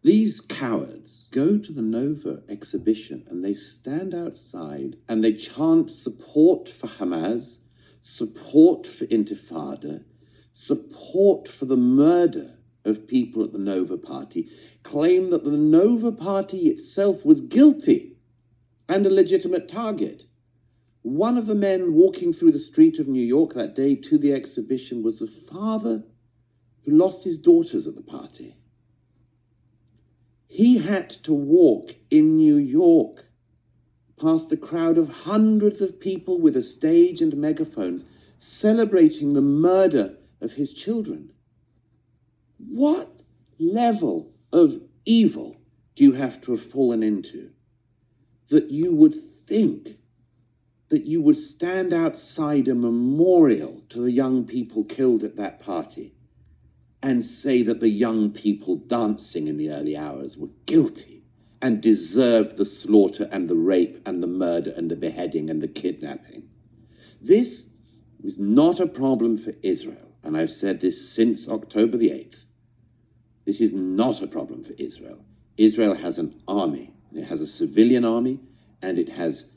These cowards go to the Nova exhibition and they stand outside and they chant support for Hamas, support for Intifada, support for the murder of people at the Nova Party, claim that the Nova Party itself was guilty and a legitimate target. One of the men walking through the street of New York that day to the exhibition was a father who lost his daughters at the party. He had to walk in New York past a crowd of hundreds of people with a stage and megaphones celebrating the murder of his children. What level of evil do you have to have fallen into that you would think that you would stand outside a memorial to the young people killed at that party and say that the young people dancing in the early hours were guilty and deserved the slaughter and the rape and the murder and the beheading and the kidnapping? This is not a problem for Israel, and I've said this since October the 8th. This is not a problem for Israel. Israel has an army, it has a civilian army, and it has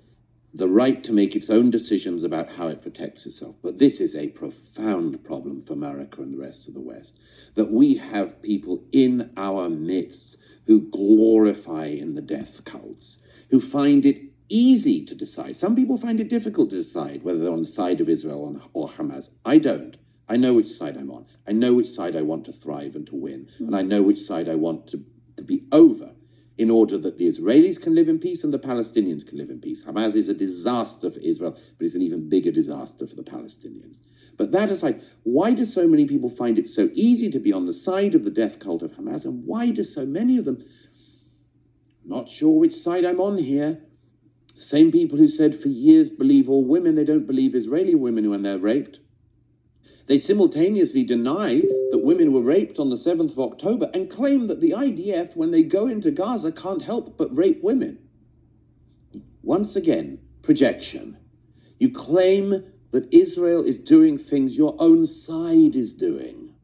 the right to make its own decisions about how it protects itself. But this is a profound problem for America and the rest of the West, that we have people in our midst who glorify in the death cults, who find it easy to decide. Some people find it difficult to decide whether they're on the side of Israel or Hamas. I don't. I know which side I'm on. I know which side I want to thrive and to win. And I know which side I want to be over, in order that the Israelis can live in peace and the Palestinians can live in peace. Hamas is a disaster for Israel, but it's an even bigger disaster for the Palestinians. But that aside, why do so many people find it so easy to be on the side of the death cult of Hamas? And why do so many of them, not sure which side I'm on here, the same people who said for years believe all women, they don't believe Israeli women when they're raped. They simultaneously deny that women were raped on the 7th of October and claim that the IDF, when they go into Gaza, can't help but rape women. Once again, projection. You claim that Israel is doing things your own side is doing.